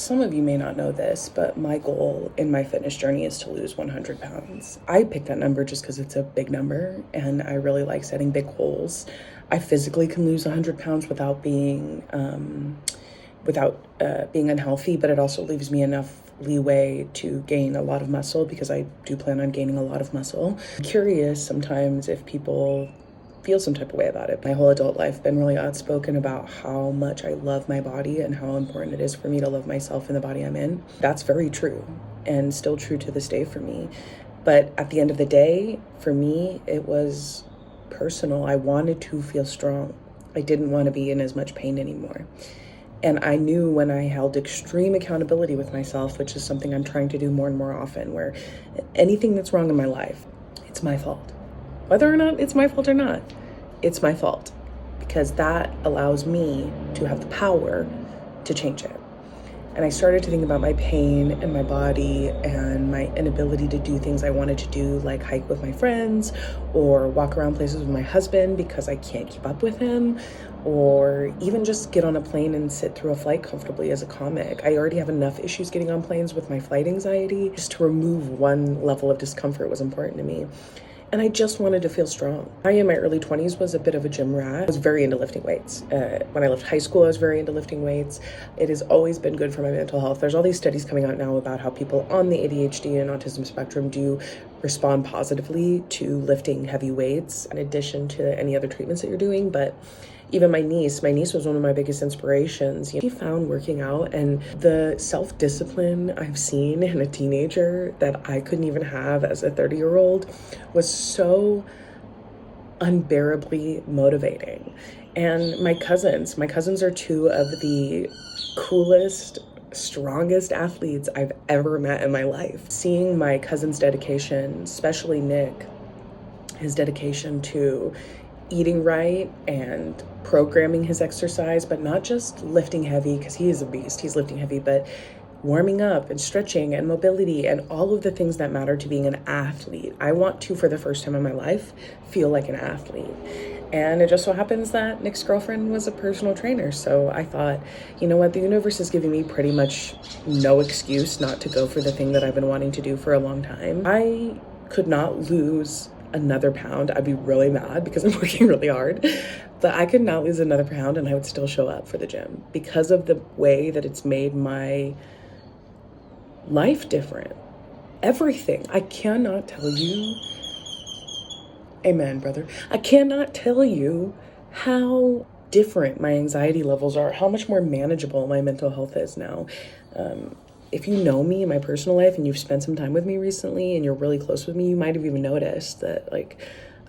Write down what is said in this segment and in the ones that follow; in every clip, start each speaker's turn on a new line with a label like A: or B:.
A: Some of you may not know this, but my goal in my fitness journey is to lose 100 pounds. I picked that number just because it's a big number and I really like setting big goals. I physically can lose 100 pounds without being unhealthy, but it also leaves me enough leeway to gain a lot of muscle because I do plan on gaining a lot of muscle. I'm curious sometimes if people feel some type of way about it. My whole adult life been really outspoken about how much I love my body and how important it is for me to love myself and the body I'm in. That's very true and still true to this day for me. But at the end of the day, for me, it was personal. I wanted to feel strong. I didn't want to be in as much pain anymore. And I knew when I held extreme accountability with myself, which is something I'm trying to do more and more often, where anything that's wrong in my life, it's my fault. Whether or not it's my fault or not, it's my fault, because that allows me to have the power to change it. And I started to think about my pain and my body and my inability to do things I wanted to do, like hike with my friends or walk around places with my husband because I can't keep up with him, or even just get on a plane and sit through a flight comfortably as a comic. I already have enough issues getting on planes with my flight anxiety. Just to remove one level of discomfort was important to me. And I just wanted to feel strong. I, in my early 20s, was a bit of a gym rat. I was very into lifting weights. When I left high school, I was very into lifting weights. It has always been good for my mental health. There's all these studies coming out now about how people on the ADHD and autism spectrum do respond positively to lifting heavy weights in addition to any other treatments that you're doing. But even my niece was one of my biggest inspirations. She found working out and the self-discipline I've seen in a teenager that I couldn't even have as a 30-year-old was so unbearably motivating. And my cousins are two of the coolest, strongest athletes I've ever met in my life. Seeing my cousin's dedication, especially Nick, his dedication to eating right and programming his exercise, but not just lifting heavy, because he is a beast, he's lifting heavy, but warming up and stretching and mobility and all of the things that matter to being an athlete. I want to, for the first time in my life, feel like an athlete. And it just so happens that Nick's girlfriend was a personal trainer. So I thought, you know what, the universe is giving me pretty much no excuse not to go for the thing that I've been wanting to do for a long time. I could not lose another pound. I'd be really mad because I'm working really hard, but I could not lose another pound and I would still show up for the gym because of the way that it's made my life different. Everything. I cannot tell you. Amen, brother. I cannot tell you how different my anxiety levels are, how much more manageable my mental health is now. If you know me in my personal life and you've spent some time with me recently and you're really close with me, you might have even noticed that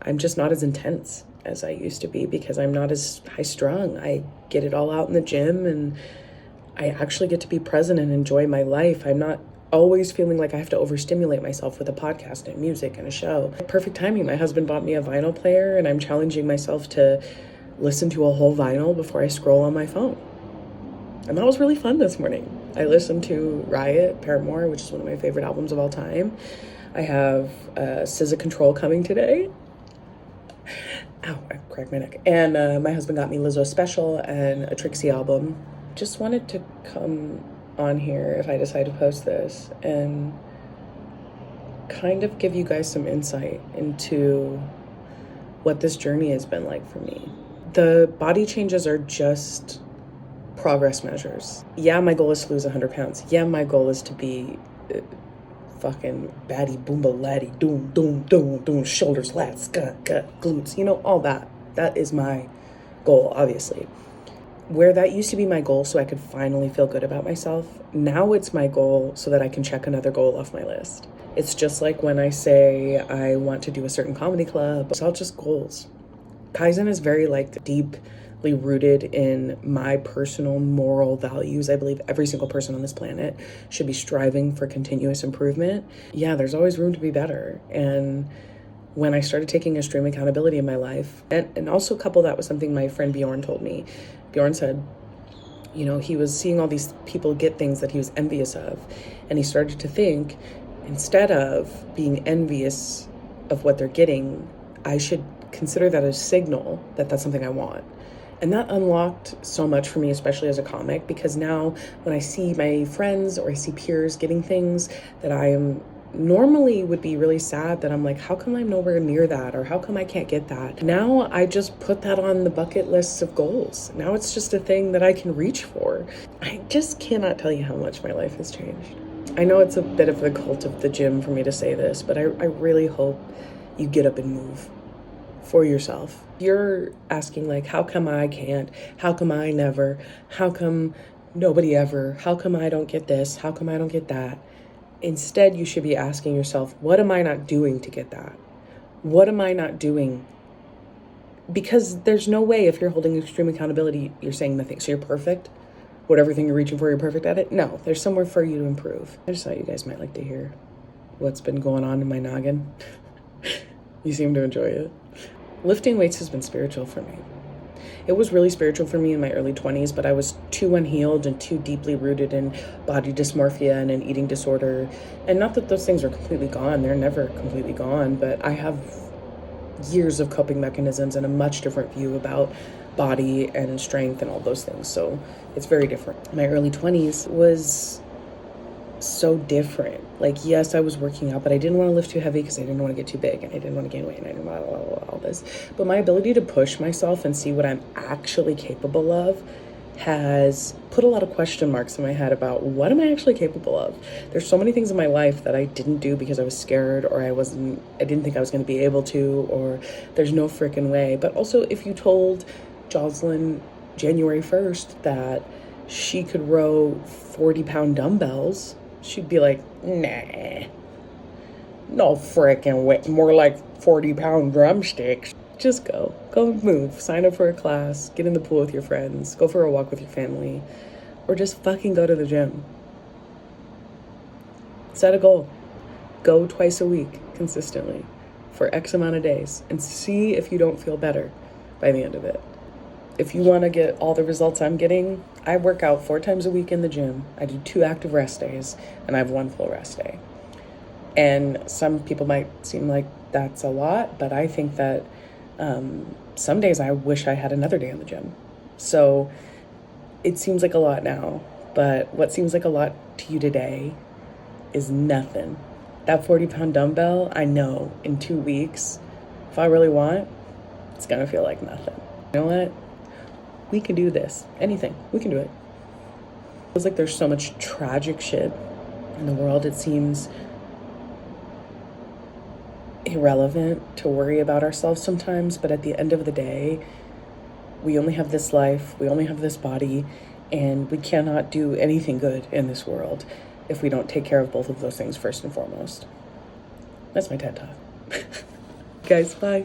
A: I'm just not as intense as I used to be because I'm not as high strung. I get it all out in the gym and I actually get to be present and enjoy my life. I'm not always feeling like I have to overstimulate myself with a podcast and music and a show. Perfect timing. My husband bought me a vinyl player and I'm challenging myself to listen to a whole vinyl before I scroll on my phone. And that was really fun this morning. I listened to Riot, Paramore, which is one of my favorite albums of all time. I have SZA Control coming today. Ow, I cracked my neck. And my husband got me Lizzo Special and a Trixie album. Just wanted to come on here if I decide to post this and kind of give you guys some insight into what this journey has been like for me. The body changes are just progress measures. Yeah, my goal is to lose 100 pounds. Yeah, my goal is to be fucking baddie, boomba, laddie, doom, doom, doom, doom, shoulders, lats, gut, glutes, all that. That is my goal, obviously. Where that used to be my goal so I could finally feel good about myself, now it's my goal so that I can check another goal off my list. It's just like when I say I want to do a certain comedy club, it's all just goals. Kaizen is very deeply rooted in my personal moral values. I believe every single person on this planet should be striving for continuous improvement. Yeah, there's always room to be better. And when I started taking extreme accountability in my life, and also couple that with something my friend Bjorn told me. Bjorn said, he was seeing all these people get things that he was envious of. And he started to think, instead of being envious of what they're getting, I should consider that a signal that that's something I want. And that unlocked so much for me, especially as a comic, because now when I see my friends or I see peers getting things that I am normally would be really sad, that I'm like, how come I'm nowhere near that? Or how come I can't get that? Now I just put that on the bucket lists of goals. Now it's just a thing that I can reach for. I just cannot tell you how much my life has changed. I know it's a bit of the cult of the gym for me to say this, but I really hope you get up and move for yourself. You're asking like, how come I can't? How come I never? How come nobody ever? How come I don't get this? How come I don't get that? Instead, you should be asking yourself, what am I not doing to get that? What am I not doing? Because there's no way, if you're holding extreme accountability, you're saying nothing. So you're perfect. Whatever thing you're reaching for, you're perfect at it. No, there's somewhere for you to improve. I just thought you guys might like to hear what's been going on in my noggin. You seem to enjoy it. Lifting weights has been spiritual for me. It was really spiritual for me in my early 20s, but I was too unhealed and too deeply rooted in body dysmorphia and an eating disorder. And not that those things are completely gone, they're never completely gone, but I have years of coping mechanisms and a much different view about body and strength and all those things. So it's very different. My early 20s was so different. Like, yes, I was working out, but I didn't want to lift too heavy because I didn't want to get too big and I didn't want to gain weight and I didn't want all this. But my ability to push myself and see what I'm actually capable of has put a lot of question marks in my head about what am I actually capable of. There's so many things in my life that I didn't do because I was scared, or I didn't think I was going to be able to, or there's no freaking way. But also, if you told Jocelyn January 1st that she could row 40-pound dumbbells, she'd be like, nah, no freaking way, more like 40-pound drumsticks. Just go move, sign up for a class, get in the pool with your friends, go for a walk with your family, or just fucking go to the gym. Set a goal. Go twice a week consistently for X amount of days and see if you don't feel better by the end of it. If you want to get all the results I'm getting, I work out 4 times a week in the gym. I do 2 active rest days, and I have 1 full rest day. And some people might seem like that's a lot, but I think that some days I wish I had another day in the gym. So it seems like a lot now, but what seems like a lot to you today is nothing. That 40-pound dumbbell, I know in 2 weeks, if I really want, it's gonna feel like nothing. You know what? We can do this. Anything. We can do it. It feels like there's so much tragic shit in the world. It seems irrelevant to worry about ourselves sometimes, but at the end of the day, we only have this life, we only have this body, and we cannot do anything good in this world if we don't take care of both of those things first and foremost. That's my TED Talk. Guys, bye.